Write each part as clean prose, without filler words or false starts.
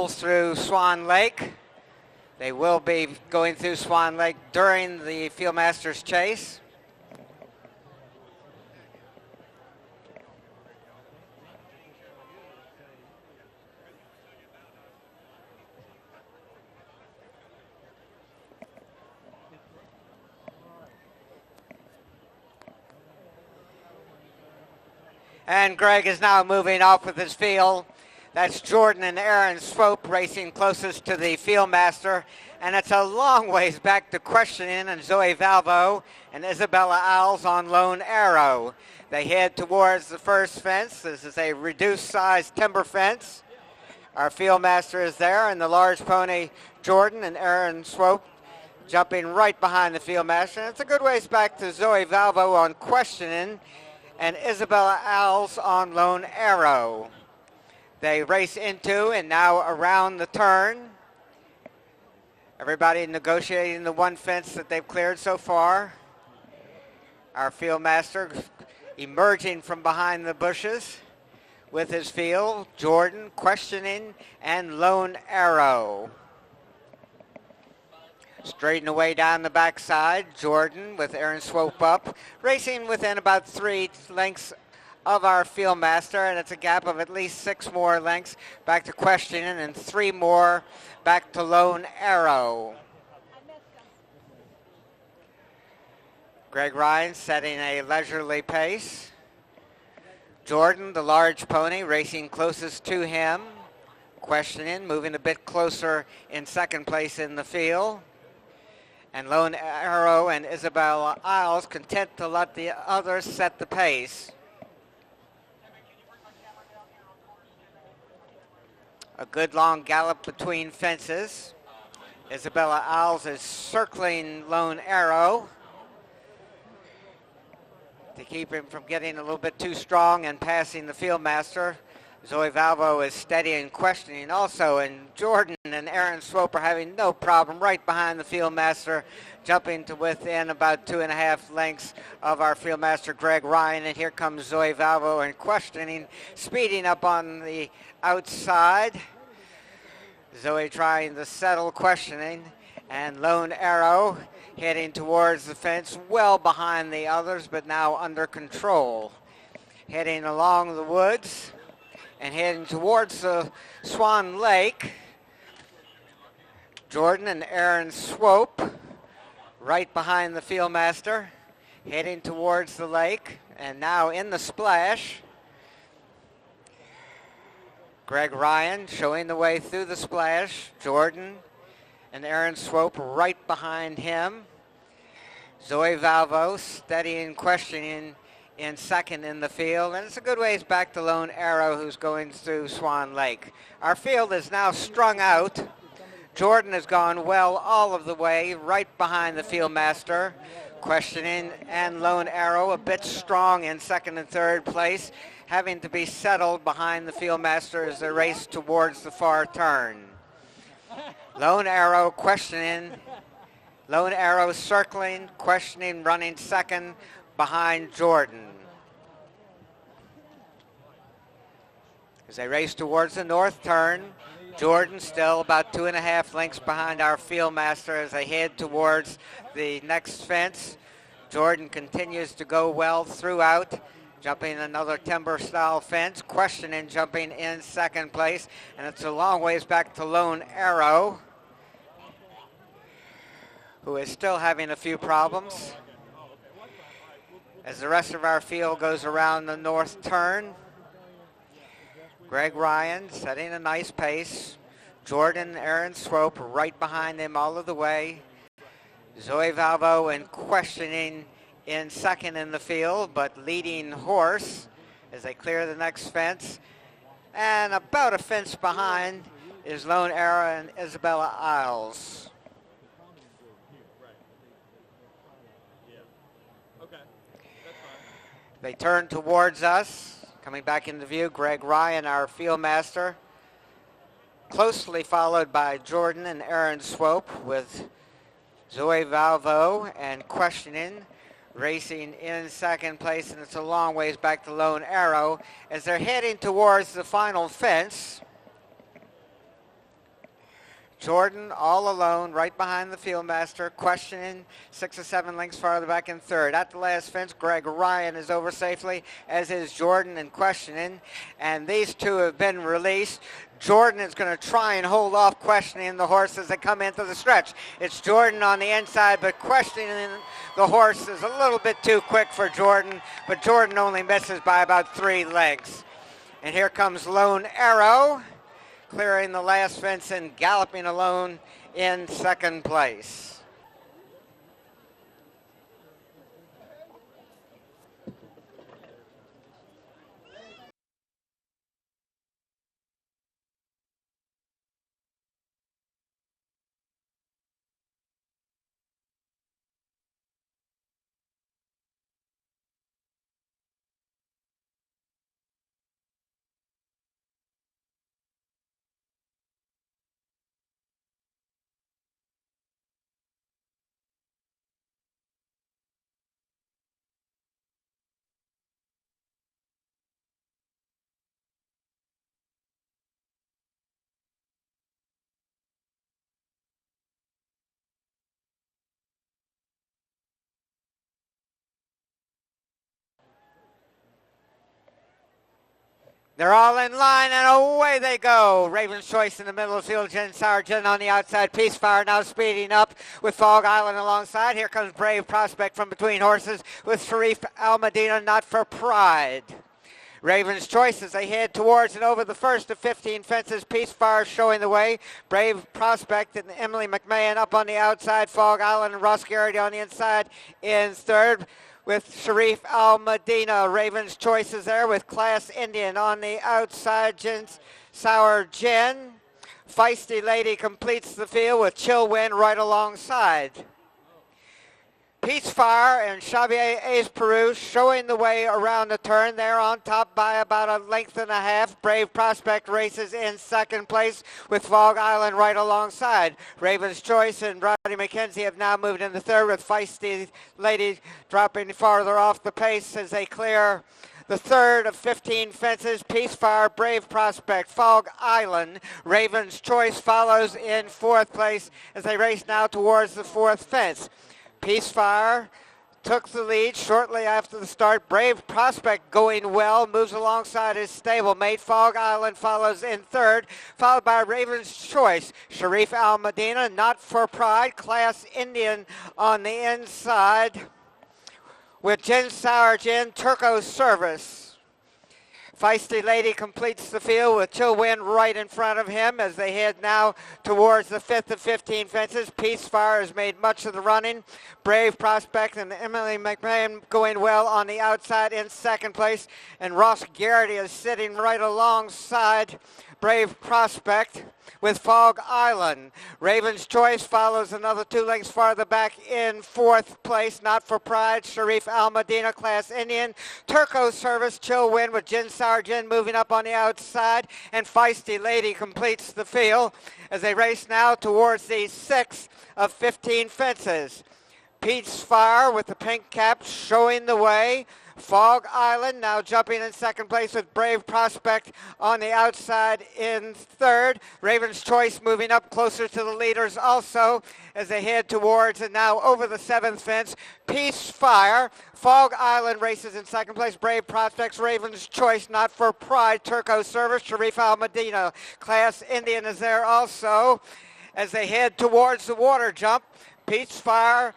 travels through Swan Lake. They will be going through Swan Lake during the Fieldmasters Chase. And Greg is now moving off with his field. That's Jordan and Aaron Swope racing closest to the Fieldmaster. And it's a long ways back to Questioning and Zoe Valvo and Isabella Owls on Lone Arrow. They head towards the first fence. This is a reduced size timber fence. Our Fieldmaster is there, and the large pony Jordan and Aaron Swope jumping right behind the Fieldmaster. And it's a good ways back to Zoe Valvo on Questioning and Isabella Owls on Lone Arrow. They race into and now around the turn. Everybody negotiating the one fence that they've cleared so far. Our Fieldmaster emerging from behind the bushes with his field, Jordan, Questioning, and Lone Arrow. Straightening away down the backside, Jordan with Aaron Swope up, racing within about 3 lengths of our Fieldmaster, and it's a gap of at least 6 more lengths back to Questioning and 3 more back to Lone Arrow. Greg Ryan setting a leisurely pace. Jordan, the large pony, racing closest to him. Questioning, moving a bit closer in second place in the field. And Lone Arrow and Isabella Isles content to let the others set the pace. A good long gallop between fences. Isabella Isles is circling Lone Arrow to keep him from getting a little bit too strong and passing the Fieldmaster. Zoe Valvo is steady and Questioning also, and Jordan and Aaron Swope are having no problem right behind the Fieldmaster, jumping to within about 2.5 lengths of our Fieldmaster Greg Ryan. And here comes Zoe Valvo and Questioning, speeding up on the outside. Zoe trying to settle Questioning, and Lone Arrow heading towards the fence, well behind the others, but now under control. Heading along the woods and heading towards the Swan Lake. Jordan and Aaron Swope right behind the Fieldmaster, heading towards the lake, and now in the splash. Greg Ryan showing the way through the splash. Jordan and Aaron Swope right behind him. Zoe Valvo steady and Questioning in second in the field, and it's a good ways back to Lone Arrow, who's going through Swan Lake. Our field is now strung out. Jordan has gone well all of the way right behind the Fieldmaster. Questioning and Lone Arrow a bit strong in second and third place, having to be settled behind the Fieldmaster as they race towards the far turn. Lone Arrow, Questioning, Lone Arrow circling, Questioning running second behind Jordan. As they race towards the north turn, Jordan still about 2.5 lengths behind our Fieldmaster as they head towards the next fence. Jordan continues to go well throughout, jumping another timber style fence. Questioning jumping in second place, and it's a long ways back to Lone Arrow, who is still having a few problems. As the rest of our field goes around the north turn, Greg Ryan setting a nice pace. Jordan and Aaron Swope right behind him all of the way. Zoe Valvo and Questioning in second in the field, but leading horse as they clear the next fence. And about a fence behind is Lone Arrow and Isabella Isles. They turn towards us, coming back into view. Greg Ryan, our Fieldmaster, closely followed by Jordan and Aaron Swope, with Zoe Valvo and Questioning racing in second place, and it's a long ways back to Lone Arrow as they're heading towards the final fence. Jordan all alone right behind the field master, questioning 6 or 7 lengths farther back in third. At the last fence, Greg Ryan is over safely, as is Jordan in questioning, and these two have been released. Jordan is going to try and hold off questioning the horse as they come into the stretch. It's Jordan on the inside, but questioning the horse is a little bit too quick for Jordan, but Jordan only misses by about 3 lengths. And here comes Lone Arrow, clearing the last fence and galloping alone in second place. They're all in line, and away they go. Raven's Choice in the middle of the field. Jen Sargent on the outside. Peacefire now speeding up with Fog Island alongside. Here comes Brave Prospect from between horses with Sharif Al-Medina, Not for Pride. Raven's Choice as they head towards and over the first of 15 fences. Peacefire showing the way. Brave Prospect and Emily McMahon up on the outside. Fog Island and Ross Garrity on the inside in third, with Sharif Al-Medina. Raven's Choice is there with Class Indian on the outside. Sour Jen. Feisty Lady completes the field with Chill Wind right alongside. Peacefire and Xavier Ace Peru showing the way around the turn. They're on top by about a length and a half. Brave Prospect races in second place with Fog Island right alongside. Raven's Choice and Roddy McKenzie have now moved into third, with Feisty Lady dropping farther off the pace as they clear the third of 15 fences. Peacefire, Brave Prospect, Fog Island. Raven's Choice follows in fourth place as they race now towards the fourth fence. Peacefire took the lead shortly after the start. Brave Prospect going well, moves alongside his stablemate. Fog Island follows in third, followed by Raven's Choice. Sharif Al-Medina, Not for Pride, Class Indian on the inside, with Jen Sargent, Turco Service. Feisty Lady completes the field with Chill Wind right in front of him as they head now towards the fifth of 15 fences. Peacefire has made much of the running. Brave Prospect and Emily McMahon going well on the outside in second place. And Ross Garrity is sitting right alongside Brave Prospect with Fog Island. Raven's Choice follows another 2 lengths farther back in fourth place. Not for Pride, Sharif Al-Medina, Class Indian. Turco Service, Chill Wind with Jen Sargent moving up on the outside. And Feisty Lady completes the field as they race now towards the 6th of 15 fences. Peacefire with the pink cap showing the way. Fog Island now jumping in second place with Brave Prospect on the outside in third. Raven's Choice moving up closer to the leaders also as they head towards and now over the 7th fence. Peacefire. Fog Island races in second place. Brave Prospects, Raven's Choice, Not for Pride, Turco Service, Sharif Al-Medina. Class Indian is there also as they head towards the water jump. Peacefire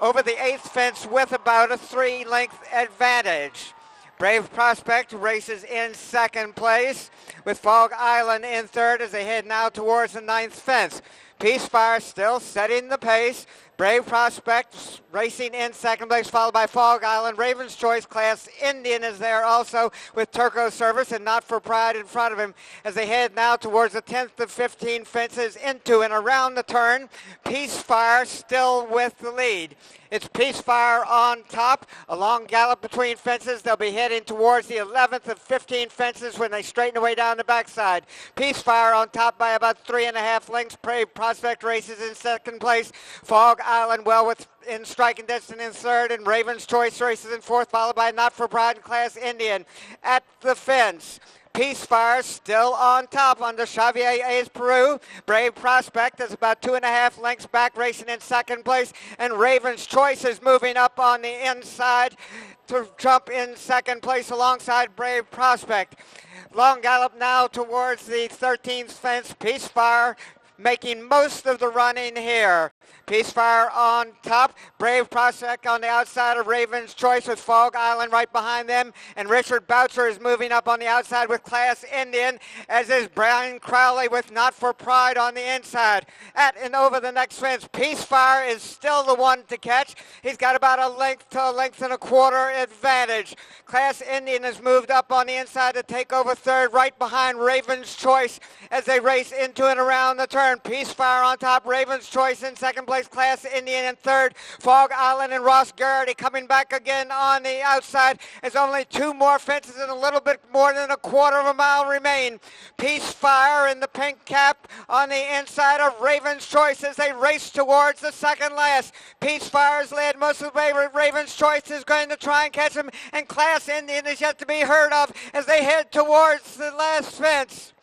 over the 8th fence with about a 3-length advantage. Brave Prospect races in second place with Fog Island in third as they head now towards the 9th fence. Peacefire still setting the pace. Brave Prospect racing in second place, followed by Fog Island. Raven's Choice, Class Indian is there also with Turco Service and Not for Pride in front of him as they head now towards the 10th of 15 fences into and around the turn. Peacefire still with the lead. It's Peacefire on top. A long gallop between fences. They'll be heading towards the 11th of 15 fences when they straighten away down the backside. Peacefire on top by about 3.5 lengths. Brave Prospect races in second place. Fog Island well in striking distance in third, and Raven's Choice races in fourth, followed by Not for Pride and Class Indian. At the fence, Peace Fire still on top under Xavier A's Peru. Brave Prospect is about 2.5 lengths back, racing in second place. And Raven's Choice is moving up on the inside to jump in second place alongside Brave Prospect. Long gallop now towards the 13th fence. Peace Fire making most of the running here. Peace Fire on top. Brave Prospect on the outside of Raven's Choice with Fog Island right behind them. And Richard Boucher is moving up on the outside with Class Indian, as is Brian Crowley with Not for Pride on the inside. At and over the next fence, Peace Fire is still the one to catch. He's got about a length to a length and a quarter advantage. Class Indian has moved up on the inside to take over third right behind Raven's Choice as they race into and around the turn. Peace Fire on top, Raven's Choice in second place, Class Indian in third. Fog Island and Ross Garrity coming back again on the outside as only 2 more fences and a little bit more than a quarter of a mile remain. Peace Fire in the pink cap on the inside of Raven's Choice as they race towards the second last. Peace Fire's led most of the way. Raven's Choice is going to try and catch him, and Class Indian is yet to be heard of as they head towards the last fence.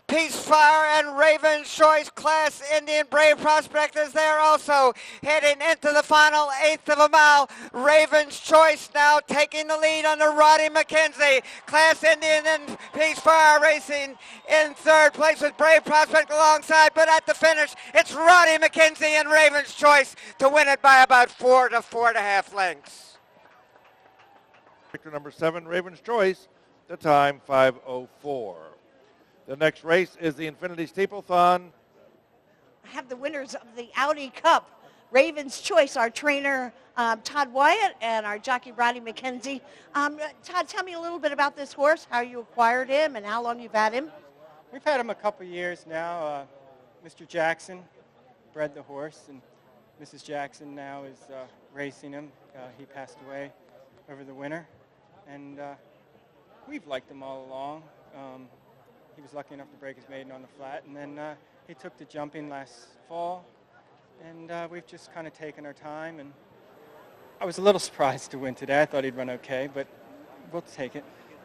Peace Fire and Raven's Choice, Class Indian, Brave Prospect is there also, heading into the final 1/8 of a mile. Raven's Choice now taking the lead under Roddy McKenzie. Class Indian and Peace Fire racing in third place with Brave Prospect alongside, but at the finish, it's Roddy McKenzie and Raven's Choice to win it by about 4 to 4.5 lengths. Victor number 7, Raven's Choice, the time 5:04. The next race is the Infinitive Steeplethon. I have the winners of the Audi Cup. Raven's Choice, our trainer Todd Wyatt, and our jockey Roddy McKenzie. Todd, tell me a little bit about this horse, how you acquired him and how long you've had him. We've had him a couple years now. Mr. Jackson bred the horse, and Mrs. Jackson now is racing him. He passed away over the winter, and we've liked him all along. He was lucky enough to break his maiden on the flat, and then he took to jumping last fall, and we've just kind of taken our time, and I was a little surprised to win today. I thought he'd run okay, but we'll take it.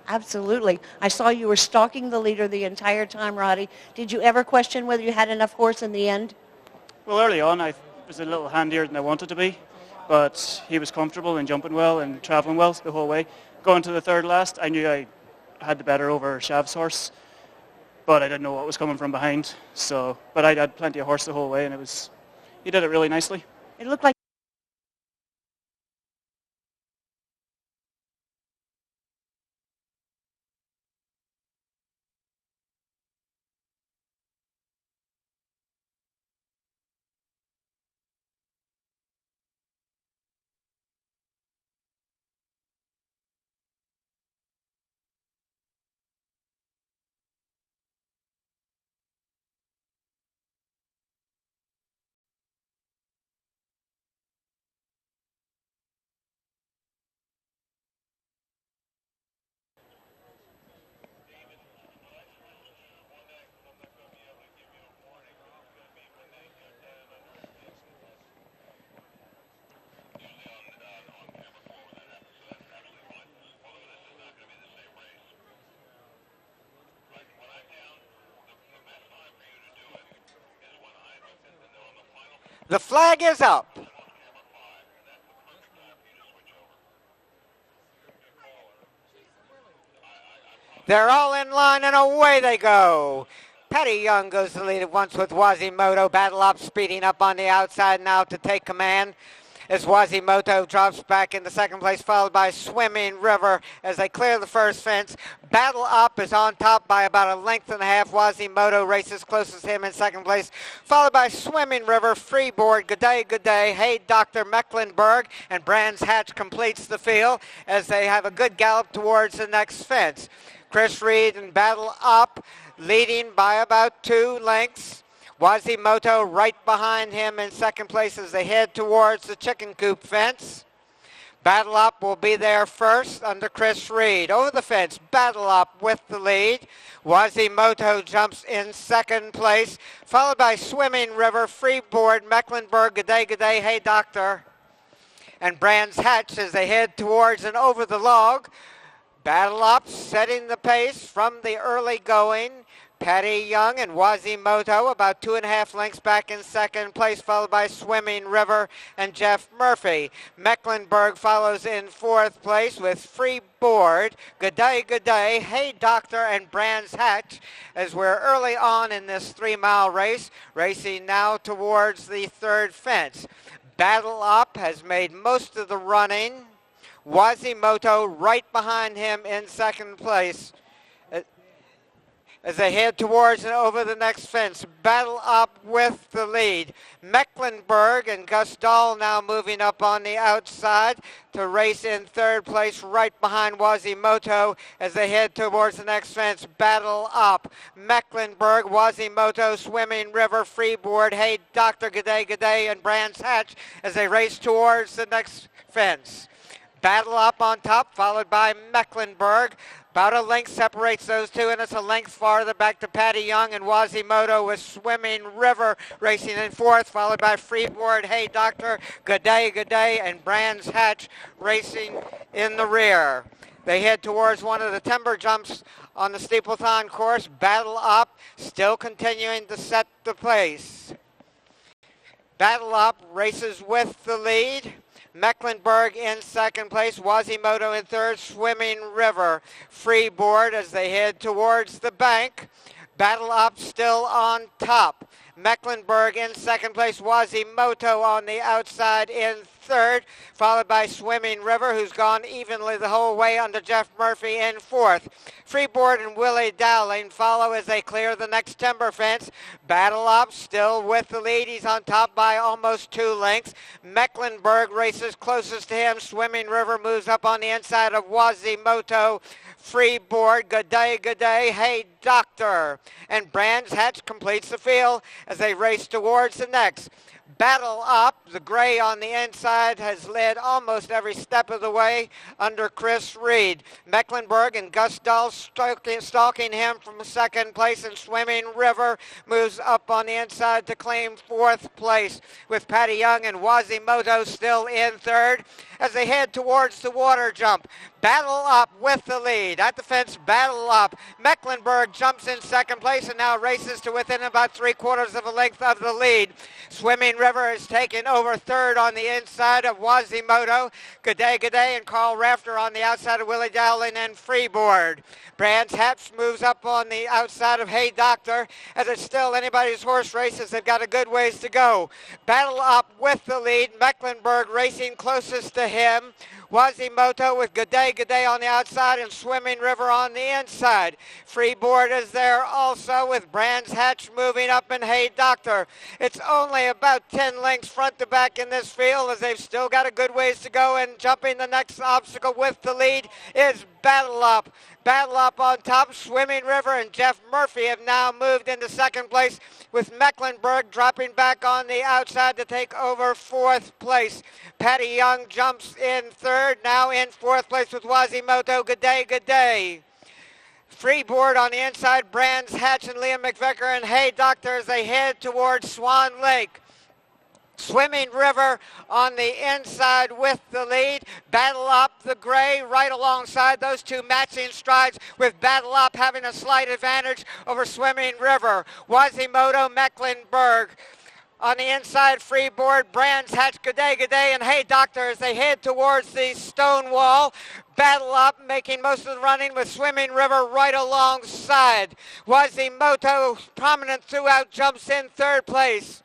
Absolutely. I saw you were stalking the leader the entire time, Roddy. Did you ever question whether you had enough horse in the end? Well, early on I was a little handier than I wanted to be, but he was comfortable and jumping well and travelling well the whole way. Going to the third last, I knew I had the better over Shav's horse, but I didn't know what was coming from behind. But I had plenty of horse the whole way, and he did it really nicely. It looked like The flag is up. They're all in line and away they go. Patty Young goes to lead at once with Wazimoto. Battle Up speeding up on the outside now to take command as Wazimoto drops back into second place, followed by Swimming River as they clear the first fence. Battle Up is on top by about 1.5 lengths. Wazimoto races closest to him in second place, followed by Swimming River, Freeboard, Good Day, Hey Dr. Mecklenburg, and Brands Hatch completes the field as they have a good gallop towards the next fence. Chris Reed and Battle Up leading by about 2 lengths. Wazimoto right behind him in second place as they head towards the chicken coop fence. Battle Up will be there first under Chris Reed. Over the fence, Battle Up with the lead. Wazimoto jumps in second place, followed by Swimming River, Freeboard, Mecklenburg, Good Day, Hey Doctor, and Brands Hatch as they head towards and over the log. Battle Up setting the pace from the early going. Patty Young and Wazimoto about 2.5 lengths back in second place, followed by Swimming River and Jeff Murphy. Mecklenburg follows in fourth place with Freeboard, Good Day, Hey Doctor, and Brands Hatch, as we're early on in this 3-mile race, racing now towards the third fence. Battle Up has made most of the running. Wazimoto right behind him in second place as they head towards and over the next fence. Battle Up with the lead. Mecklenburg and Gus Dahl now moving up on the outside to race in third place right behind Wazimoto as they head towards the next fence. Battle Up. Mecklenburg, Wazimoto, Swimming River, Freeboard, Hey Doctor, Good Day, and Brands Hatch as they race towards the next fence. Battle Up on top, followed by Mecklenburg. About a length separates those two, and it's a length farther back to Patty Young and Wazimoto with Swimming River racing in fourth, followed by Freeboard, Hey Doctor, Good Day, and Brands Hatch racing in the rear. They head towards one of the timber jumps on the Steeplethon course. Battle Up still continuing to set the pace. Battle Up races with the lead. Mecklenburg in second place, Wazimoto in third, Swimming River. Freeboard as they head towards the bank. Battle Up still on top. Mecklenburg in second place, Wazimoto on the outside in third, followed by Swimming River, who's gone evenly the whole way under Jeff Murphy in fourth. Freeboard and Willie Dowling follow as they clear the next timber fence. Battle Up still with the lead. He's on top by almost 2 lengths. Mecklenburg races closest to him. Swimming River moves up on the inside of Wazimoto. Freeboard, Good Day, Hey Doctor. And Brands Hatch completes the field as they race towards the next. Battle Up, the gray on the inside, has led almost every step of the way under Chris Reed. Mecklenburg and Gus Dahl stalking him from second place, and Swimming River moves up on the inside to claim fourth place, with Patty Young and Wazimoto still in third as they head towards the water jump. Battle Up with the lead. At the fence, Battle Up. Mecklenburg jumps in second place and now races to within about 3/4 of a length of the lead. Swimming River is taken over third on the inside of Wazimoto. Good Day, and Carl Rafter on the outside of Willie Dowling and Freeboard. Brands Hatch moves up on the outside of Hey Doctor, as it's still anybody's horse races. They've got a good ways to go. Battle Up with the lead. Mecklenburg racing closest to him. Wazimoto with Good Day on the outside and Swimming River on the inside. Freeboard is there also with Brands Hatch moving up and Hey Doctor. It's only about 10 lengths front to back in this field as they've still got a good ways to go, and jumping the next obstacle with the lead is Battle Up. Battle Up on top. Swimming River and Jeff Murphy have now moved into second place, with Mecklenburg dropping back on the outside to take over fourth place. Patty Young jumps in third, now in fourth place with Wazimoto. Good Day. Freeboard on the inside, Brands Hatch and Liam McVicker and Hey Doctor as they head towards Swan Lake. Swimming River on the inside with the lead. Battle Up, the gray, right alongside those two matching strides, with Battle Up having a slight advantage over Swimming River. Wazimoto, Mecklenburg. On the inside, Freeboard, Brands Hatch, Good Day, and Hey Doctor as they head towards the stone wall. Battle Up making most of the running with Swimming River right alongside. Wazimoto, prominent throughout, jumps in third place.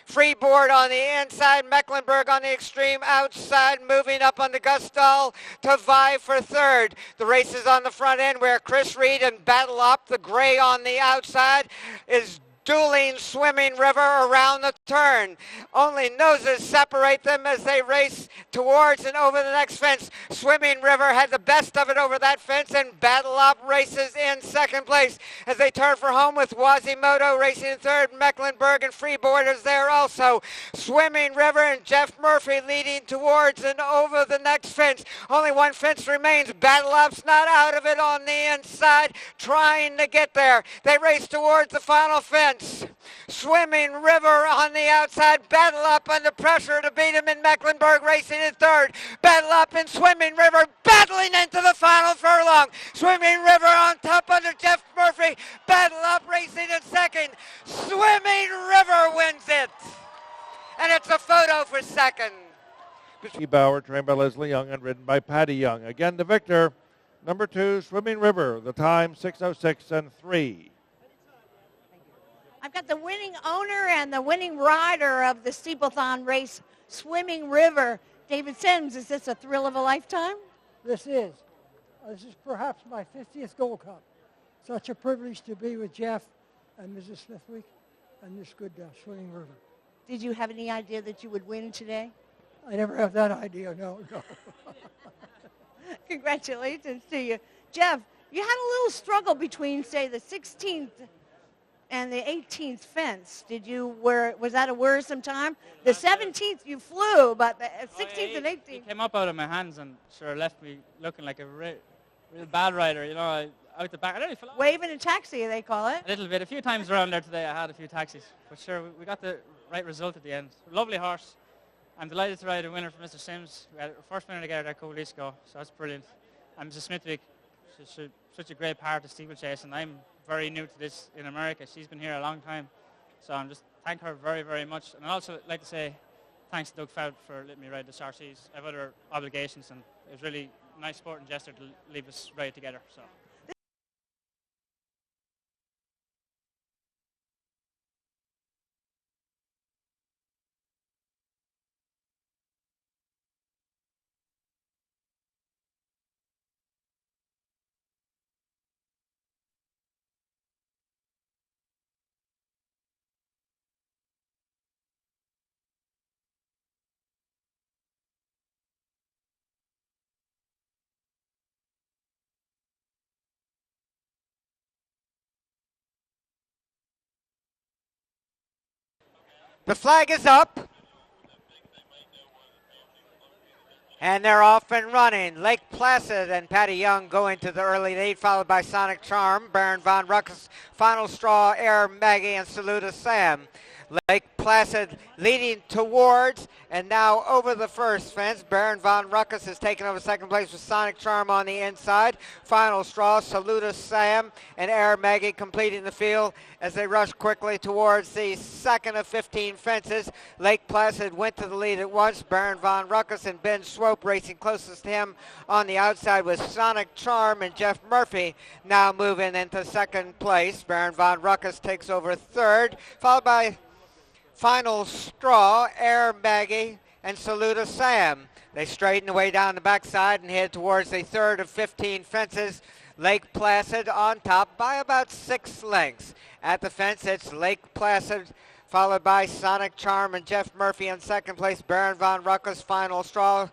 Freeboard on the inside, Mecklenburg on the extreme outside, moving up on the Gus Dahl to vie for third. The race is on the front end where Chris Reed and Battle Up, the gray on the outside, is dueling Swimming River around the turn. Only noses separate them as they race towards and over the next fence. Swimming River had the best of it over that fence, and Battle Up races in second place as they turn for home, with Wazimoto racing in third. Mecklenburg and Freeboard is there also. Swimming River and Jeff Murphy leading towards and over the next fence. Only one fence remains. Battle Up's not out of it on the inside, trying to get there. They race towards the final fence. fence. Swimming River on the outside. Battle Up under pressure to beat him in Mecklenburg, racing in third. Battle Up and Swimming River battling into the final furlong. Swimming River on top under Jeff Murphy. Battle Up racing in second. Swimming River wins it. And it's a photo for second. Bauer, trained by Leslie Young and ridden by Patty Young. Again, the victor, number 2, Swimming River. The time, 6:06 and 3. I've got the winning owner and the winning rider of the Steeplethon race, Swimming River. David Sims, is this a thrill of a lifetime? This is perhaps my 50th Gold Cup. Such a privilege to be with Jeff and Mrs. Smithwick and this good Swimming River. Did you have any idea that you would win today? I never have that idea, no. Congratulations to you. Jeff, you had a little struggle between, say, the 16th and the 18th fence. Was that a worrisome time? The 17th you flew, but the 16th and 18th. He came up out of my hands and sort of left me looking like a real bad rider, you know, out the back. I nearly fell off. Waving a taxi, they call it. A little bit. A few times around there today I had a few taxis. But sure, we got the right result at the end. Lovely horse. I'm delighted to ride a winner for Mr. Sims. We had our first winner together there a couple of weeks ago, so that's brilliant. And Mrs. Smithwick, she's such a great part of steeplechase, and I'm very new to this in America. She's been here a long time, so I'm just thank her very, very much. And I'd also like to say thanks to Doug Fout for letting me ride the RCs. I have other obligations, and it was really a nice sporting gesture to leave us ride together. So. The flag is up. And they're off and running. Lake Placid and Patty Young go into the early lead, followed by Sonic Charm, Baron Von Ruckus, Final Straw, Air Maggie, and Saluda Sam. Lake Placid leading towards and now over the first fence. Baron Von Ruckus has taken over second place with Sonic Charm on the inside. Final Straw, Saluda Sam, and Air Maggie completing the field as they rush quickly towards the second of 15 fences. Lake Placid went to the lead at once. Baron Von Ruckus and Ben Swope racing closest to him on the outside with Sonic Charm and Jeff Murphy now moving into second place. Baron Von Ruckus takes over third, followed by Final Straw, Air Maggie, and Saluda Sam. They straighten away down the backside and head towards the third of 15 fences. Lake Placid on top by about 6 lengths. At the fence, it's Lake Placid, followed by Sonic Charm and Jeff Murphy in second place. Baron Von Ruckus, Final Straw,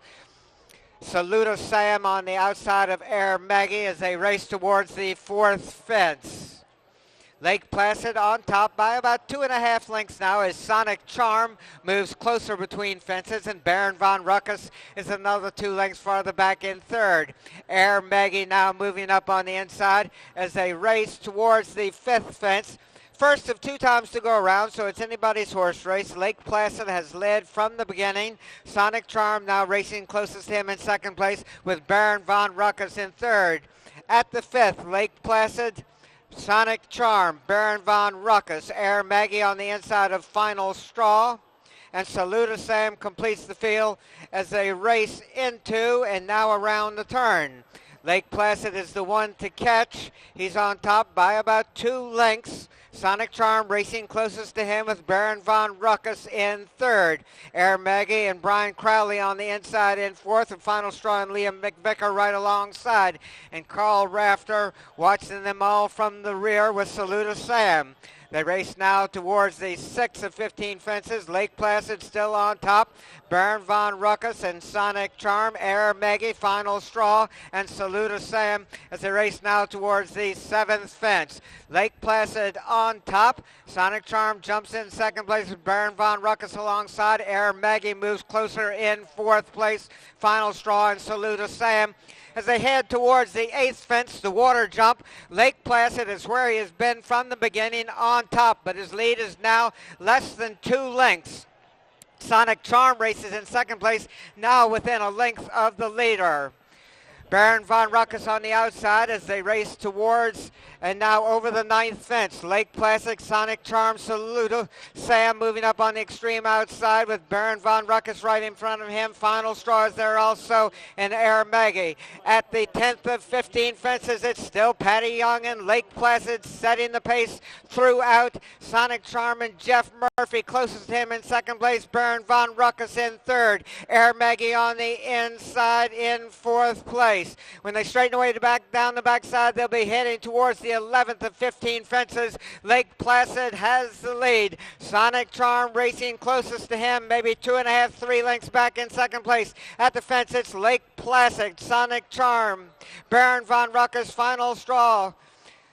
Saluda Sam on the outside of Air Maggie as they race towards the fourth fence. Lake Placid on top by about 2.5 lengths now as Sonic Charm moves closer between fences, and Baron Von Ruckus is another 2 lengths farther back in third. Air Maggie now moving up on the inside as they race towards the fifth fence. First of 2 times to go around, so it's anybody's horse race. Lake Placid has led from the beginning. Sonic Charm now racing closest to him in second place with Baron Von Ruckus in third. At the fifth, Lake Placid, Sonic Charm, Baron Von Ruckus, Air Maggie on the inside of Final Straw, and Saluda Sam completes the field as they race into and now around the turn. Lake Placid is the one to catch. He's on top by about 2 lengths. Sonic Charm racing closest to him with Baron Von Ruckus in third. Air Maggie and Brian Crowley on the inside in fourth, and Final Straw and Liam McVicker right alongside. And Carl Rafter watching them all from the rear with Saluda Sam. They race now towards the 6 of 15 fences. Lake Placid still on top. Baron Von Ruckus and Sonic Charm, Air Maggie, Final Straw, and Saluda Sam as they race now towards the 7th fence. Lake Placid on top. Sonic Charm jumps in second place with Baron Von Ruckus alongside. Air Maggie moves closer in 4th place. Final Straw and Saluda Sam. As they head towards the 8th fence, the water jump. Lake Placid is where he has been from the beginning on on top, but his lead is now less than 2 lengths. Sonic Charm races in second place, now within a length of the leader. Baron von Ruckus on the outside as they race towards and now over the 9th fence. Lake Placid, Sonic Charm, Saludo, Sam moving up on the extreme outside with Baron von Ruckus right in front of him. Final straw is there also in Air Maggie. At the 10th of 15 fences, it's still Patty Young and Lake Placid setting the pace throughout. Sonic Charm and Jeff Murphy closest to him in second place. Baron von Ruckus in third. Air Maggie on the inside in fourth place. When they straighten away down the backside, they'll be heading towards the 11th of 15 fences. Lake Placid has the lead. Sonic Charm racing closest to him, maybe 2.5, 3 lengths back in second place. At the fence, it's Lake Placid, Sonic Charm, Baron von Ruckus, final straw.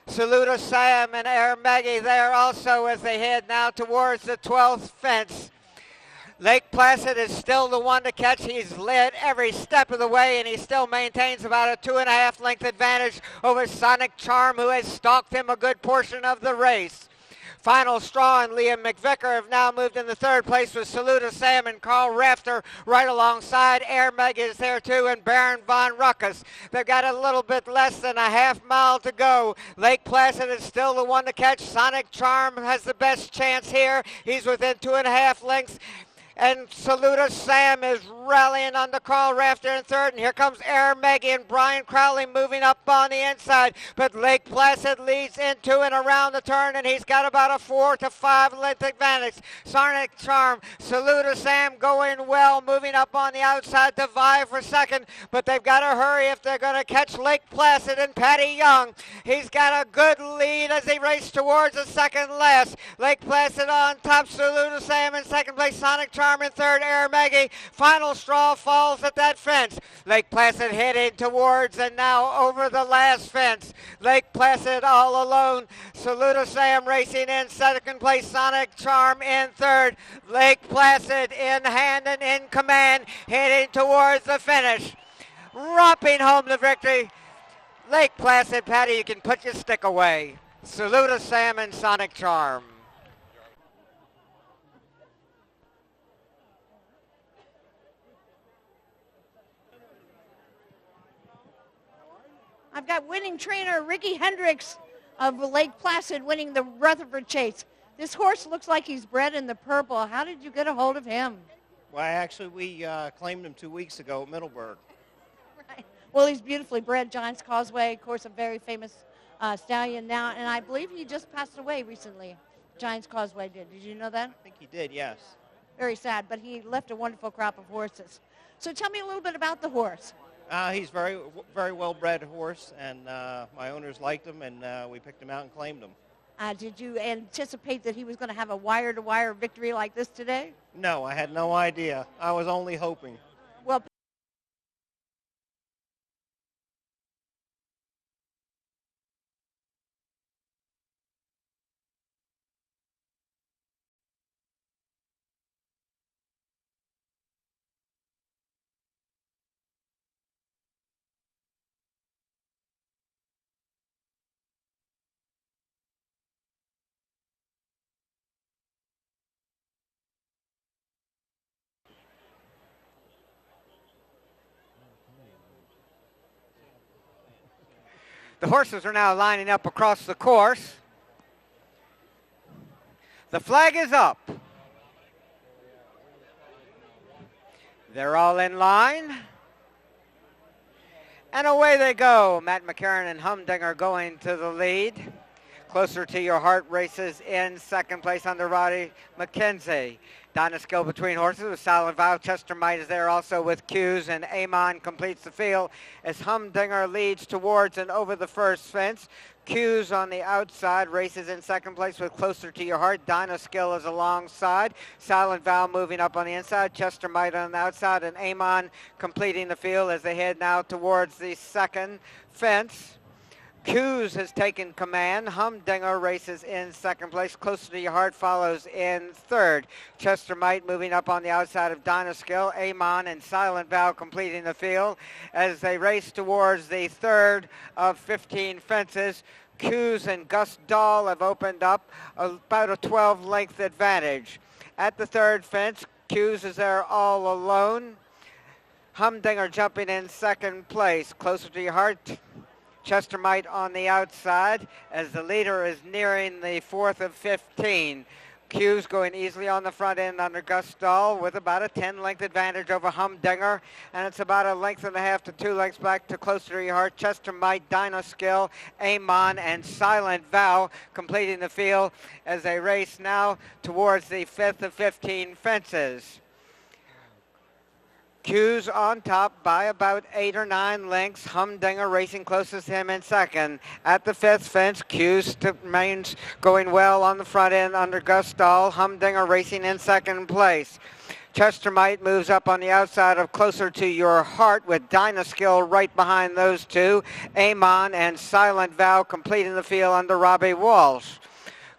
Saluda Sam and Air Maggie there also as they head now towards the 12th fence. Lake Placid is still the one to catch. He's led every step of the way, and he still maintains about a 2.5 length advantage over Sonic Charm, who has stalked him a good portion of the race. Final straw and Liam McVicker have now moved in the third place with Saluda Sam and Carl Rafter right alongside. Air Meg is there too, and Baron von Ruckus. They've got a little bit less than a half mile to go. Lake Placid is still the one to catch. Sonic Charm has the best chance here. He's within 2.5 lengths. And Saluda Sam is rallying on the Carl Rafter in third. And here comes Air Maggie and Brian Crowley moving up on the inside. But Lake Placid leads into and around the turn, and he's got about a 4 to 5 length advantage. Sonic Charm, Saluda Sam going well, moving up on the outside to vie for second. But they've got to hurry if they're going to catch Lake Placid and Patty Young. He's got a good lead as he races towards the second last. Lake Placid on top, Saluda Sam in second place, Sonic Charm in third, Air Maggie. Final straw falls at that fence. Lake Placid heading towards and now over the last fence. Lake Placid all alone. Saluda Sam racing in second place, Sonic Charm in third. Lake Placid in hand and in command, heading towards the finish. Romping home the victory. Lake Placid, Patty, you can put your stick away. Saluda Sam and Sonic Charm. I've got winning trainer Ricky Hendricks of Lake Placid winning the Rutherfoord Chase. This horse looks like he's bred in the purple. How did you get a hold of him? Well, actually, we claimed him 2 weeks ago at Middleburg. Right. Well, he's beautifully bred. Giants Causeway, of course, a very famous stallion now. And I believe he just passed away recently. Giants Causeway did. Did you know that? I think he did, yes. Very sad, but he left a wonderful crop of horses. So tell me a little bit about the horse. He's very well-bred horse, and my owners liked him, and we picked him out and claimed him. Did you anticipate that he was going to have a wire-to-wire victory like this today? No, I had no idea. I was only hoping. Well, The horses are now lining up across the course. The flag is up. They're all in line. And away they go. Matt McCarron and Humdinger going to the lead. Closer to Your Heart races in second place under Roddy McKenzie. Dynaskill between horses with Silent Vow. Chester Might is there also with Hughes, and Amon completes the field as Humdinger leads towards and over the first fence. Hughes on the outside races in second place with Closer to Your Heart. Dynaskill is alongside. Silent Vow moving up on the inside. Chester Might on the outside, and Amon completing the field as they head now towards the second fence. Hughes has taken command. Humdinger races in second place. Closer to Your Heart follows in third. Chester Might moving up on the outside of Dynaskill. Amon and Silent Vow completing the field as they race towards the third of 15 fences. Hughes and Gus Dahl have opened up about a 12-length advantage. At the third fence, Hughes is there all alone. Humdinger jumping in second place. Closer to your heart, Chestermite on the outside as the leader is nearing the 4th of 15. Hughes going easily on the front end under Gus Dahl with about a 10-length advantage over Humdinger, and it's about a length and a half to 2 lengths back to Closer to Your Heart. Chestermite, Dinoskill, Amon, and Silent Vow completing the field as they race now towards the 5th of 15 fences. Hughes on top by about 8 or 9 lengths. Humdinger racing closest to him in second. At the 5th fence, Hughes remains going well on the front end under Gus Dahl. Humdinger racing in second place. Chestermite moves up on the outside of Closer to Your Heart with Dinoskill right behind those two. Amon and Silent Vow completing the field under Robbie Walsh.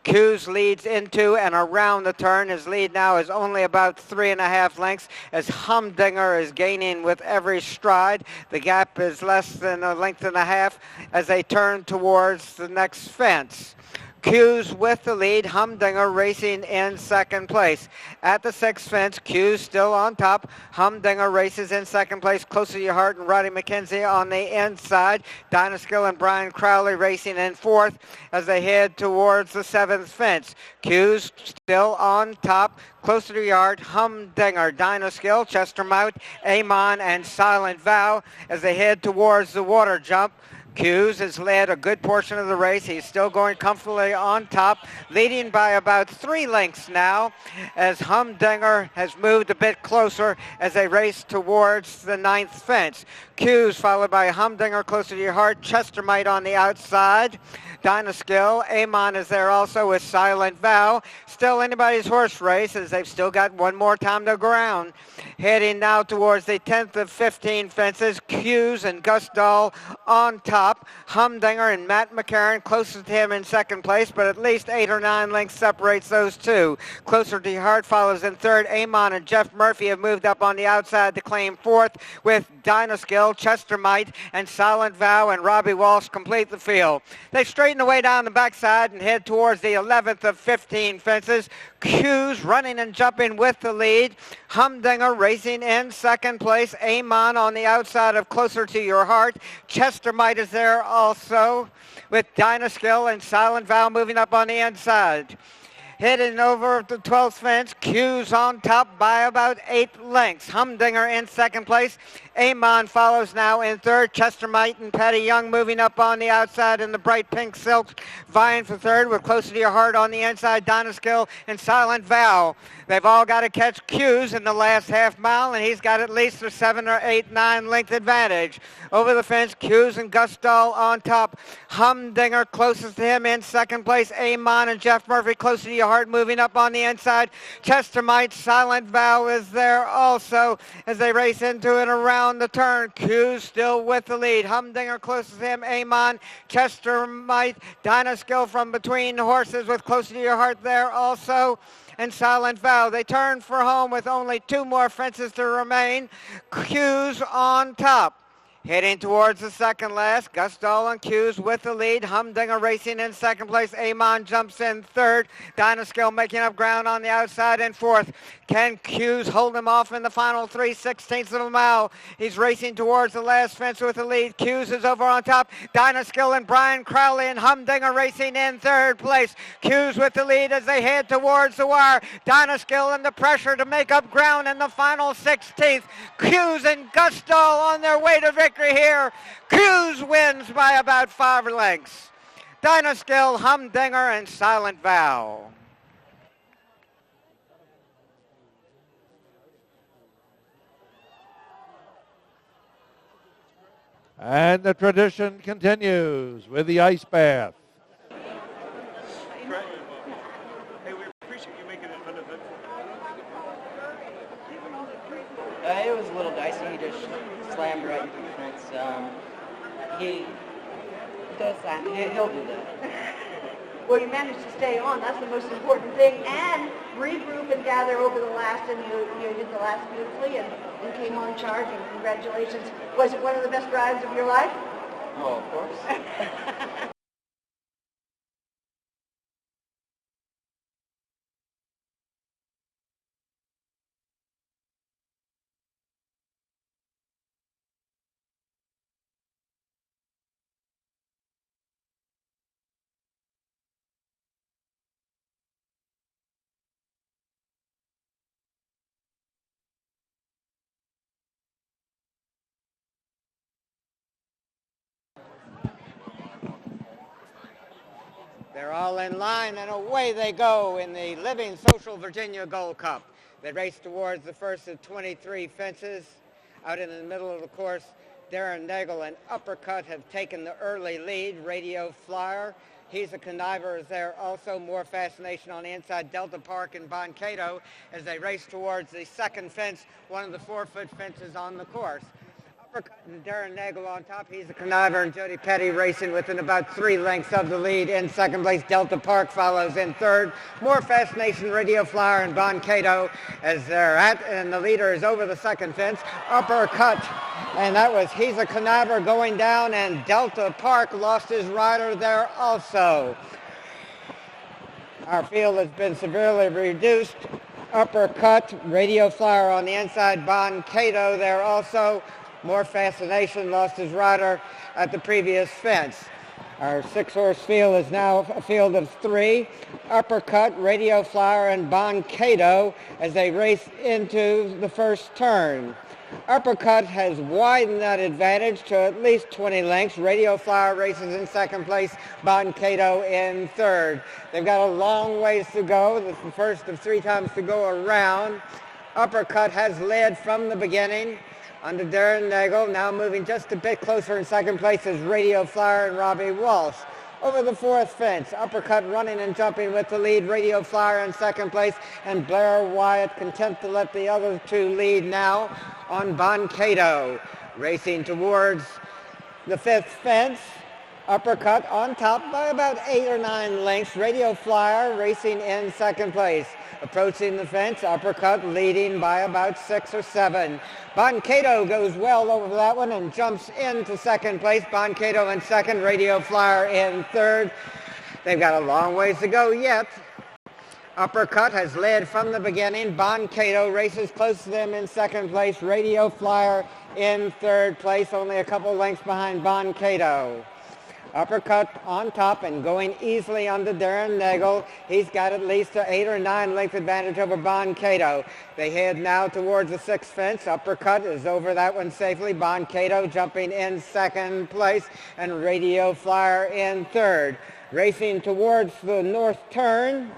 Hughes leads into and around the turn. His lead now is only about 3.5 lengths as Humdinger is gaining with every stride. The gap is less than a length and a half as they turn towards the next fence. Hughes with the lead, Humdinger racing in second place. At the 6th fence, Hughes still on top. Humdinger races in second place. Closer to Your Heart and Roddy McKenzie on the inside. Dinoskill and Brian Crowley racing in 4th as they head towards the 7th fence. Hughes still on top. Closer to Your Heart, Humdinger, Dinoskill, Chestermite, Amon, and Silent Vow as they head towards the water jump. Hughes has led a good portion of the race. He's still going comfortably on top, leading by about 3 lengths now as Humdinger has moved a bit closer as they race towards the 9th fence. Hughes followed by Humdinger, Closer to Your Heart, Chestermite on the outside. Dinoskill, Amon is there also with Silent Vow. Still anybody's horse race as they've still got one more time to go around. Heading now towards the 10th of 15 fences, Hughes and Gus Dahl on top. Humdinger and Matt McCarron closest to him in second place, but at least 8 or 9 lengths separates those two. Closer to Your Heart follows in third. Amon and Jeff Murphy have moved up on the outside to claim 4th with Dinoskill, Chestermite, and Silent Vow and Robbie Walsh complete the field. They straighten away down the backside and head towards the 11th of 15 fences. Hughes running and jumping with the lead. Humdinger racing in second place. Amon on the outside of Closer to Your Heart. Chestermite is there also with Dinoskill and Silent Vow moving up on the inside. Heading over the 12th fence, Hughes on top by about 8 lengths. Humdinger in second place. Amon follows now in third. Chestermite and Patty Young moving up on the outside in the bright pink silk, vying for third with Closer to Your Heart on the inside. Dinoskill and Silent Vow. They've all got to catch Hughes in the last half mile, and he's got at least a 7 or 8, 9 length advantage. Over the fence, Hughes and Gus Dahl on top. Humdinger closest to him in second place. Amon and Jeff Murphy Closer to Your Heart moving up on the inside. Chestermite, Silent Vow is there also as they race into and around the turn. Hughes still with the lead. Humdinger closest to him. Amon, Chestermite, Dinoskill from between the horses with Closer to Your Heart there also. And Silent Vow. They turn for home with only 2 more fences to remain. Hughes on top. Heading towards the second last, Gus Dahl and Hughes with the lead. Humdinger racing in second place. Amon jumps in third. Dinoskill making up ground on the outside in fourth. Can Hughes hold him off in the final 3/16 of a mile? He's racing towards the last fence with the lead. Hughes is over on top. Dinoskill and Brian Crowley and Humdinger racing in third place. Hughes with the lead as they head towards the wire. Dinoskill under pressure to make up ground in the final 16th. Hughes and Gus Dahl on their way to victory here. Hughes wins by about 5 lengths. Dinoskill, Humdinger, and Silent Vow. And the tradition continues with the ice bath. Hey, we appreciate you making it uneventful. It was a little dicey. He just slammed right into the fence. He Does that. he'll do that. Well, you managed to stay on. That's the most important thing. And regroup and gather over the last, and you did the last beautifully and came on charge, and congratulations. Was it one of the best drives of your life? Oh, of course. They're all in line, and away they go in the Livingsocial Virginia Gold Cup. They race towards the first of 23 fences. Out in the middle of the course, Darren Nagel and Uppercut have taken the early lead. Radio Flyer, He's a Conniver is there. Also, More Fascination on the inside. Delta Park and Boncato as they race towards the second fence, one of the 4-foot fences on the course. Uppercut and Darren Nagel on top. He's a Conniver, and Jody Petty racing within about 3 lengths of the lead. In second place, Delta Park follows in third. More Fascination, Radio Flyer, and Boncato as they're at, and the leader is over the second fence. Uppercut, and that was He's a Conniver going down, and Delta Park lost his rider there also. Our field has been severely reduced. Uppercut, Radio Flyer on the inside, Boncato there also. More Fascination lost his rider at the previous fence. Our 6-horse field is now a field of 3. Uppercut, Radio Flyer, and Boncato as they race into the first turn. Uppercut has widened that advantage to at least 20 lengths. Radio Flyer races in second place, Boncato in third. They've got a long ways to go. This is the first of 3 times to go around. Uppercut has led from the beginning under Darren Nagel. Now moving just a bit closer in second place is Radio Flyer and Robbie Walsh. Over the 4th fence, Uppercut running and jumping with the lead. Radio Flyer in second place, and Blair Wyatt content to let the other 2 lead now on Boncato. Racing towards the 5th fence, Uppercut on top by about 8 or 9 lengths. Radio Flyer racing in second place. Approaching the fence, Uppercut leading by about 6 or 7. Boncato goes well over that one and jumps into second place. Boncato in second, Radio Flyer in third. They've got a long ways to go yet. Uppercut has led from the beginning. Boncato races close to them in second place. Radio Flyer in third place, only a couple lengths behind Boncato. Uppercut on top and going easily under Darren Nagel. He's got at least an 8 or 9 length advantage over Boncato. They head now towards the 6th fence. Uppercut is over that one safely. Boncato jumping in second place, and Radio Flyer in third. Racing towards the north turn.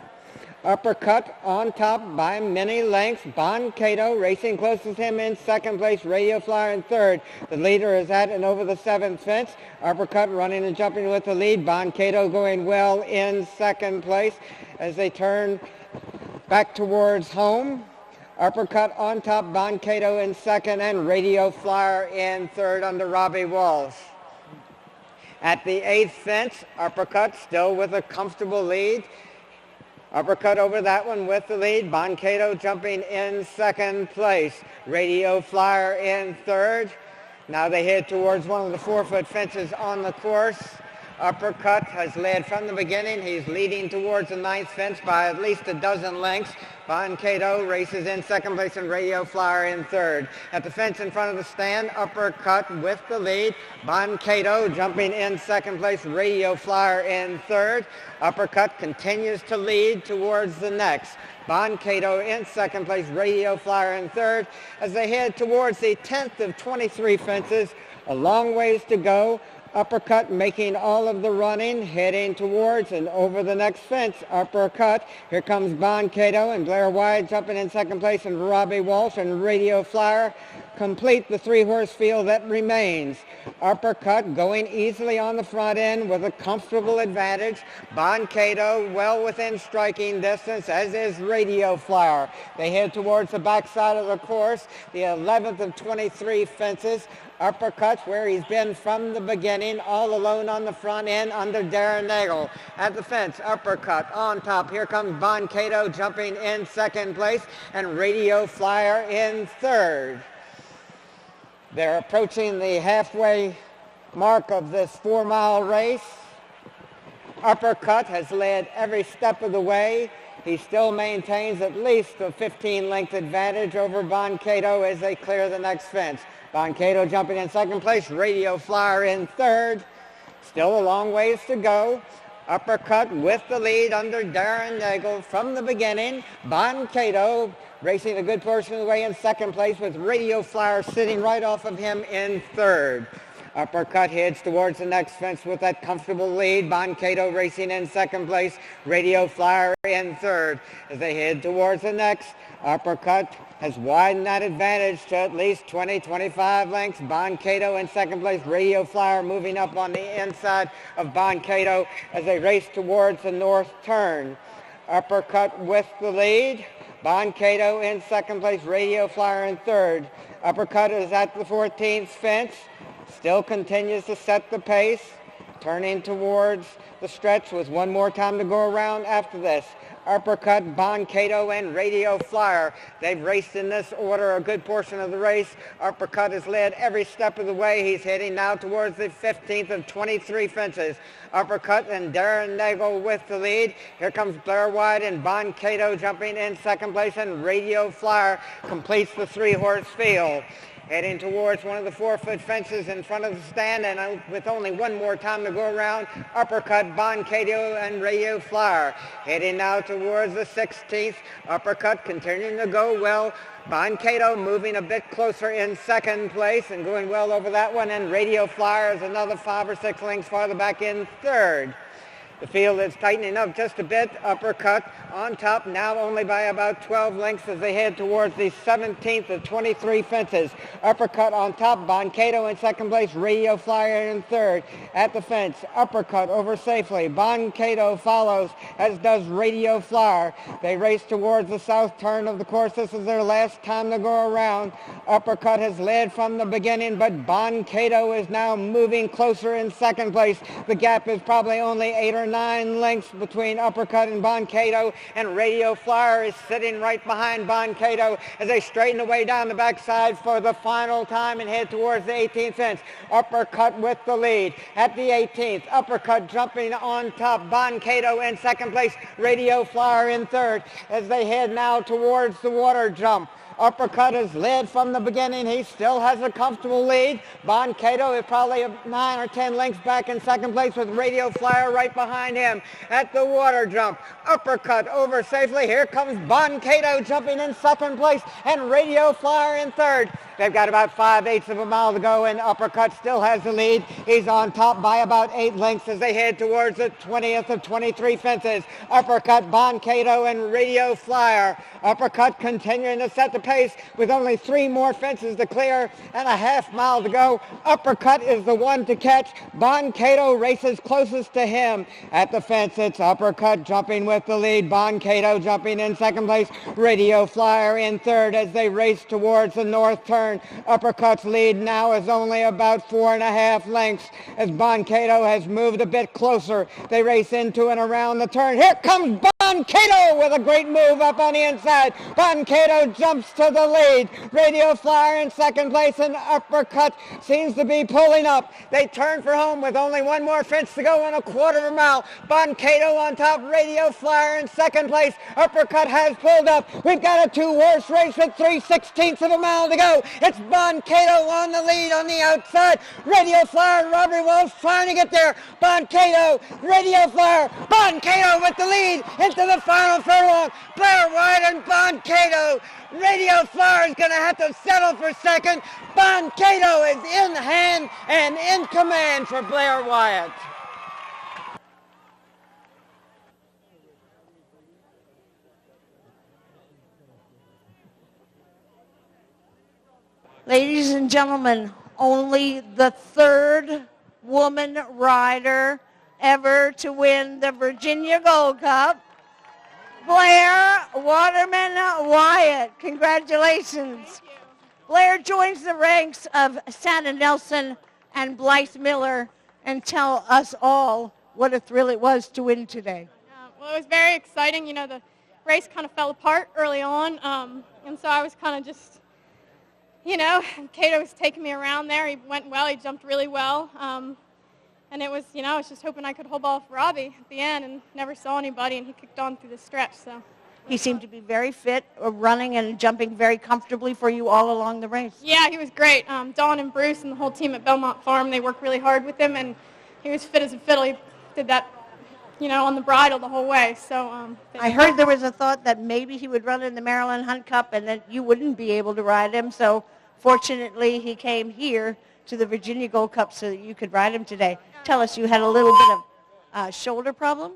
Uppercut on top by many lengths. Boncato racing closest to him in second place. Radio Flyer in third. The leader is at and over the 7th fence. Uppercut running and jumping with the lead. Boncato going well in second place as they turn back towards home. Uppercut on top, Boncato in second, and Radio Flyer in third under Robbie Walsh. At the 8th fence, Uppercut still with a comfortable lead. Uppercut over that one with the lead. Boncato jumping in second place. Radio Flyer in third. Now they head towards one of the 4-foot fences on the course. Uppercut has led from the beginning. He's leading towards the 9th fence by at least a dozen lengths. Boncato races in second place and Radio Flyer in third. At the fence in front of the stand, Uppercut with the lead. Boncato jumping in second place, Radio Flyer in third. Uppercut continues to lead towards the next. Boncato in second place, Radio Flyer in third. As they head towards the 10th of 23 fences, a long ways to go. Uppercut making all of the running, heading towards and over the next fence. Uppercut. Here comes Boncato and Blair Wyatt jumping in second place, and Robbie Walsh and Radio Flyer complete the 3-horse field that remains. Uppercut going easily on the front end with a comfortable advantage. Boncato well within striking distance, as is Radio Flyer. They head towards the backside of the course, the 11th of 23 fences. Uppercut where he's been from the beginning, all alone on the front end under Darren Nagel. At the fence, Uppercut on top. Here comes Boncato jumping in second place, and Radio Flyer in third. They're approaching the halfway mark of this 4-mile race. Uppercut has led every step of the way. He still maintains at least a 15-length advantage over Boncato as they clear the next fence. Boncato jumping in second place, Radio Flyer in third. Still a long ways to go. Uppercut with the lead under Darren Nagel from the beginning. Boncato racing a good portion of the way in second place, with Radio Flyer sitting right off of him in third. Uppercut heads towards the next fence with that comfortable lead. Boncato racing in second place. Radio Flyer in third. As they head towards the next, Uppercut has widened that advantage to at least 20, 25 lengths. Boncato in second place. Radio Flyer moving up on the inside of Boncato as they race towards the north turn. Uppercut with the lead. Boncato in second place. Radio Flyer in third. Uppercut is at the 14th fence. Still continues to set the pace. Turning towards the stretch with one more time to go around after this. Uppercut, Boncato, and Radio Flyer. They've raced in this order a good portion of the race. Uppercut has led every step of the way. He's heading now towards the 15th of 23 fences. Uppercut and Darren Nagel with the lead. Here comes Blair White and Boncato jumping in second place, and Radio Flyer completes the three-horse field. Heading towards one of the 4-foot fences in front of the stand, and with only one more time to go around, Uppercut, Boncato, and Radio Flyer. Heading now towards the 16th. Uppercut continuing to go well. Boncato moving a bit closer in second place and going well over that one, and Radio Flyer is another 5 or 6 lengths farther back in third. The field is tightening up just a bit. Uppercut on top now only by about 12 lengths as they head towards the 17th of 23 fences. Uppercut on top. Boncato in second place. Radio Flyer in third. At the fence, Uppercut over safely. Boncato follows, as does Radio Flyer. They race towards the south turn of the course. This is their last time to go around. Uppercut has led from the beginning, but Boncato is now moving closer in second place. The gap is probably only 8 or 9 lengths between Uppercut and Boncato, and Radio Flyer is sitting right behind Boncato as they straighten away down the backside for the final time and head towards the 18th fence. Uppercut with the lead at the 18th. Uppercut jumping on top. Boncato in second place. Radio Flyer in third as they head now towards the water jump. Uppercut has led from the beginning. He still has a comfortable lead. Boncato is probably 9 or 10 lengths back in second place with Radio Flyer right behind him at the water jump. Uppercut over safely. Here comes Boncato jumping in second place and Radio Flyer in third. They've got about 5/8 of a mile to go, and Uppercut still has the lead. He's on top by about 8 lengths as they head towards the 20th of 23 fences. Uppercut, Boncato, and Radio Flyer. Uppercut continuing to set the pace with only 3 more fences to clear and a half mile to go. Uppercut is the one to catch. Boncato races closest to him. At the fence, it's Uppercut jumping with the lead. Boncato jumping in second place. Radio Flyer in third as they race towards the north turn. Uppercut's lead now is only about 4.5 lengths as Boncato has moved a bit closer. They race into and around the turn. Here comes Boncato with a great move up on the inside. Boncato jumps to the lead. Radio Flyer in second place, and Uppercut seems to be pulling up. They turn for home with only one more fence to go and a quarter of a mile. Boncato on top. Radio Flyer in second place. Uppercut has pulled up. We've got a 2-horse race with 3/16 of a mile to go. It's Boncato on the lead on the outside. Radio Flyer and Robbie Wells trying to get there. Boncato, Radio Flyer, Boncato with the lead into the final furlong. Blair White and Boncato. Radio Flyer is going to have to settle for second. Boncato is in hand and in command for Blair Wyatt. Ladies and gentlemen, only the 3rd woman rider ever to win the Virginia Gold Cup, Blair Waterman Wyatt. Congratulations. Blair joins the ranks of Santa Nelson and Blythe Miller, and tell us all what a thrill it was to win today. Well, it was very exciting. You know, the race kind of fell apart early on, and so I was kind of just, you know, Cato was taking me around there. He went well. He jumped really well. And it was, you know, I was just hoping I could hold off Robbie at the end and never saw anybody, and he kicked on through the stretch. So he seemed to be very fit, running and jumping very comfortably for you all along the race. Yeah, he was great. Dawn and Bruce and the whole team at Belmont Farm, they worked really hard with him, and he was fit as a fiddle. He did that, you know, on the bridle the whole way. So I heard there was a thought that maybe he would run in the Maryland Hunt Cup and that you wouldn't be able to ride him. So Fortunately, he came here to the Virginia Gold Cup so that you could ride him today. Tell us, you had a little bit of shoulder problem?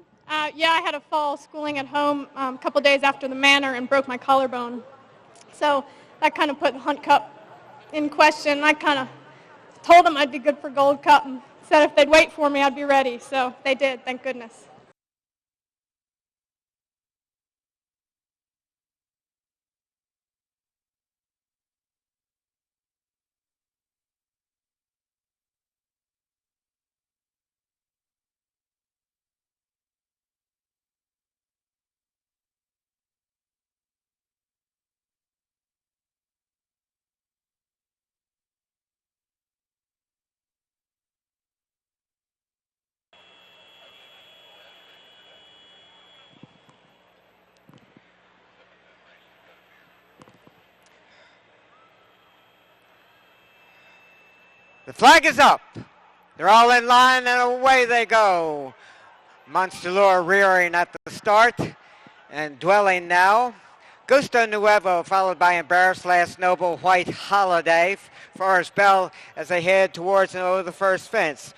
Yeah, I had a fall schooling at home a couple days after the Manor and broke my collarbone. So that kind of put the Hunt Cup in question. I kind of told them I'd be good for Gold Cup and said if they'd wait for me, I'd be ready. So they did, thank goodness. The flag is up. They're all in line and away they go. Monster rearing at the start and dwelling now. Gusto Nuevo followed by Embarrassed, Last Noble, White Holiday, Forest Bell as they head towards and over the first fence.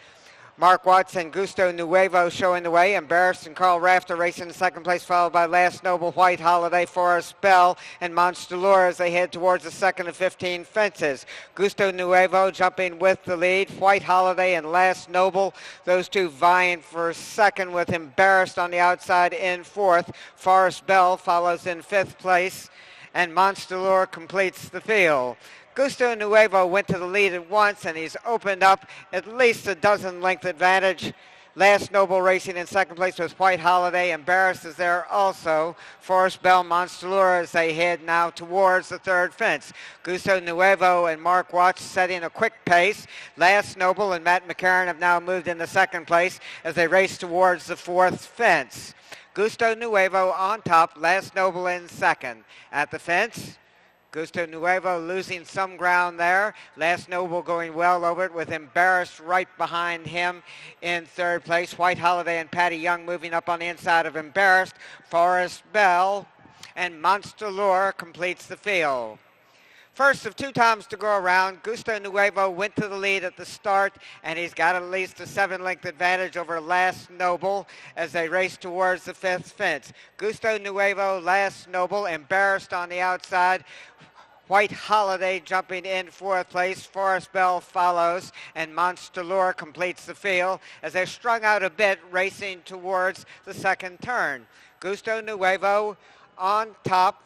Mark Watts and Gusto Nuevo showing the way. Embarrassed and Carl Rafter racing in second place, followed by Last Noble, White Holiday, Forest Bell, and Monster Lure as they head towards the second of 15 fences. Gusto Nuevo jumping with the lead. White Holiday and Last Noble, those two vying for second with Embarrassed on the outside in fourth. Forest Bell follows in fifth place, and Monster Lure completes the field. Gusto Nuevo went to the lead at once, and he's opened up at least a dozen length advantage. Last Noble racing in second place with White Holiday. Embarrassed is there also. Forest Bell, Monster Lure as they head now towards the third fence. Gusto Nuevo and Mark Watts setting a quick pace. Last Noble and Matt McCarron have now moved into second place as they race towards the fourth fence. Gusto Nuevo on top, Last Noble in second. At the fence, Gusto Nuevo losing some ground there. Last Noble going well over it with Embarrassed right behind him in third place. White Holiday and Patty Young moving up on the inside of Embarrassed. Forest Bell and Monster Lure completes the field. First of two times to go around, Gusto Nuevo went to the lead at the start, and he's got at least a 7-length advantage over Last Noble as they race towards the fifth fence. Gusto Nuevo, Last Noble, Embarrassed on the outside. White Holiday jumping in fourth place. Forest Bell follows, and Monster Lure completes the field as they're strung out a bit, racing towards the second turn. Gusto Nuevo on top.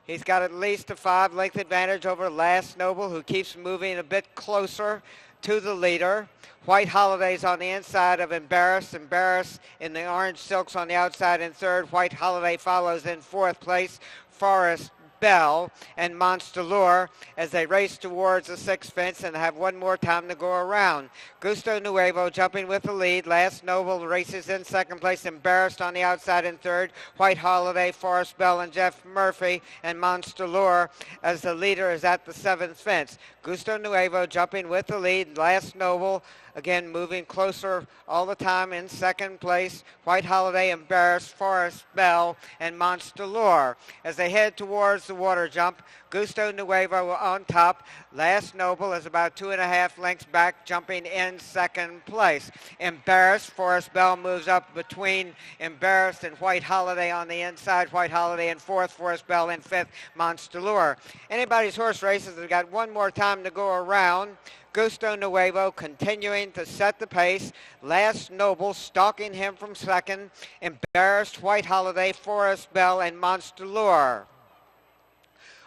He's got at least a 5-length advantage over Last Noble, who keeps moving a bit closer to the leader. White Holiday's on the inside of Embarrassed. Embarrassed in the orange silks on the outside in third. White Holiday follows in fourth place. Forest Bell and Monster Lure as they race towards the sixth fence and have one more time to go around. Gusto Nuevo jumping with the lead. Last Noble races in second place. Embarrassed on the outside in third. White Holiday, Forest Bell, and Jeff Murphy and Monster Lure as the leader is at the seventh fence. Gusto Nuevo jumping with the lead. Last Noble again moving closer all the time in second place. White Holiday, Embarrassed, Forest Bell, and Monster Lure. As they head towards the water jump, Gusto Nuevo on top. Last Noble is about 2.5 lengths back, jumping in second place. Embarrassed, Forest Bell moves up between Embarrassed and White Holiday on the inside. White Holiday in fourth, Forest Bell in fifth, Monster Lure. Anybody's horse races have got one more time to go around. Gusto Nuevo continuing to set the pace. Last Noble stalking him from second. Embarrassed, White Holiday, Forest Bell, and Monster Lure.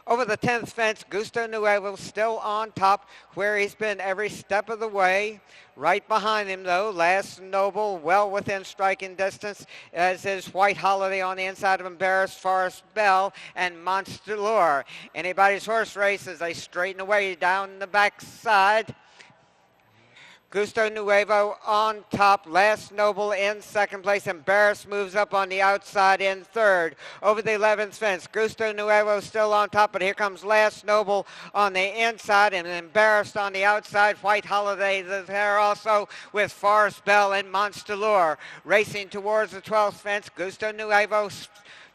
Over the 10th fence, Gusto Nuevo still on top where he's been every step of the way. Right behind him, though, Last Noble well within striking distance, as is White Holiday on the inside of Embarrassed, Forest Bell, and Monster Lure. Anybody's horse race as they straighten away down the backside. Gusto Nuevo on top. Last Noble in second place. Embarrassed moves up on the outside in third. Over the 11th fence, Gusto Nuevo still on top, but here comes Last Noble on the inside and Embarrassed on the outside. White Holiday there also with Forest Bell and Monster Lure. Racing towards the 12th fence, Gusto Nuevo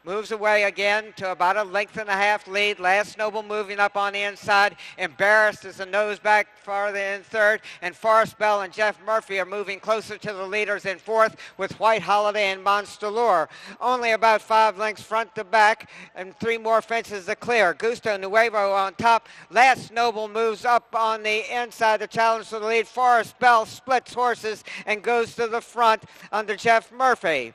moves away again to about a length and a half lead. Last Noble moving up on the inside. Embarrassed as the nose back farther in third. And Forrest Bell and Jeff Murphy are moving closer to the leaders in fourth with White Holiday and Monster only about 5 lengths front to back and 3 more fences to clear. Gusto Nuevo on top. Last Noble moves up on the inside to challenge for the lead. Forrest Bell splits horses and goes to the front under Jeff Murphy.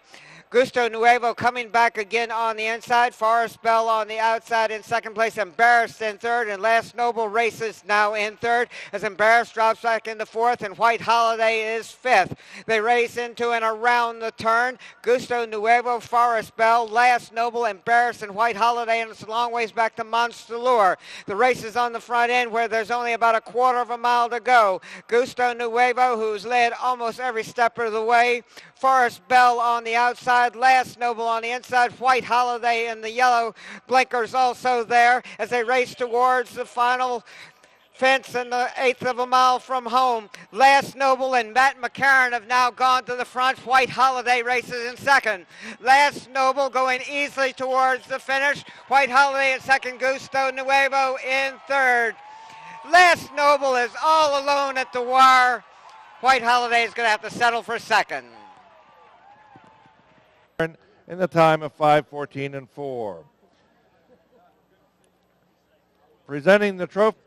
Gusto Nuevo coming back again on the inside. Forrest Bell on the outside in second place. Embarrassed in third. And Last Noble races now in third as Embarrassed drops back into fourth and White Holiday is fifth. They race into and around the turn. Gusto Nuevo, Forrest Bell, Last Noble, Embarrassed, and White Holiday. And it's a long ways back to Monster Lure. The race is on the front end where there's only about a quarter of a mile to go. Gusto Nuevo, who's led almost every step of the way. Forrest Bell on the outside, Last Noble on the inside, White Holiday in the yellow blinkers also there as they race towards the final fence and the eighth of a mile from home. Last Noble and Matt McCarron have now gone to the front. White Holiday races in second. Last Noble going easily towards the finish. White Holiday in second, Gusto Nuevo in third. Last Noble is all alone at the wire. White Holiday is going to have to settle for second. In the time of 5:14 and 4. Presenting the trophy.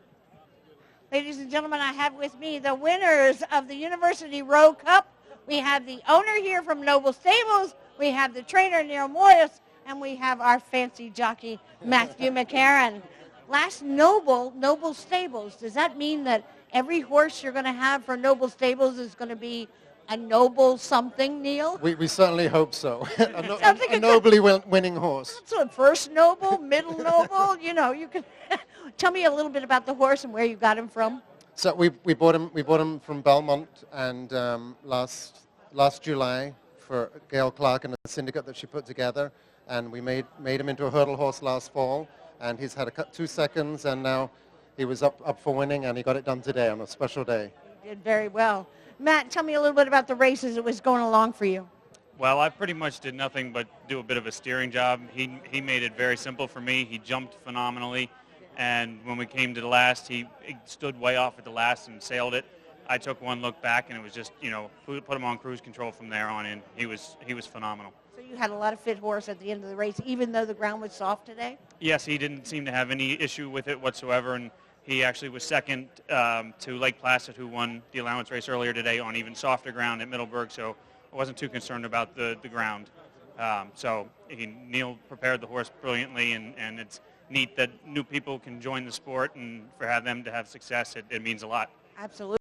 Ladies and gentlemen, I have with me the winners of the University Row Cup. We have the owner here from Noble Stables. We have the trainer, Neil Moyes, and we have our fancy jockey, Matthew McCarron. Last Noble Stables, does that mean that every horse you're going to have for Noble Stables is going to be a noble something, Neil? We certainly hope so. a nobly winning horse. So first noble, middle noble, you know, you can tell me a little bit about the horse and where you got him from. So we bought him from Belmont and last July for Gail Clark and a syndicate that she put together, and we made him into a hurdle horse last fall, and he's had 2 seconds, and now he was up for winning, and he got it done today on a special day. He did very well. Matt, tell me a little bit about the races that was going along for you. Well, I pretty much did nothing but do a bit of a steering job. He made it very simple for me. He jumped phenomenally, and when we came to the last, he stood way off at the last and sailed it. I took one look back, and it was just, you know, put him on cruise control from there on in. He was phenomenal. So you had a lot of fit horse at the end of the race, even though the ground was soft today? Yes, he didn't seem to have any issue with it whatsoever, and he actually was second to Lake Placid, who won the allowance race earlier today on even softer ground at Middleburg, so I wasn't too concerned about the ground. So Neil prepared the horse brilliantly, and it's neat that new people can join the sport, and for them to have success, it means a lot. Absolutely.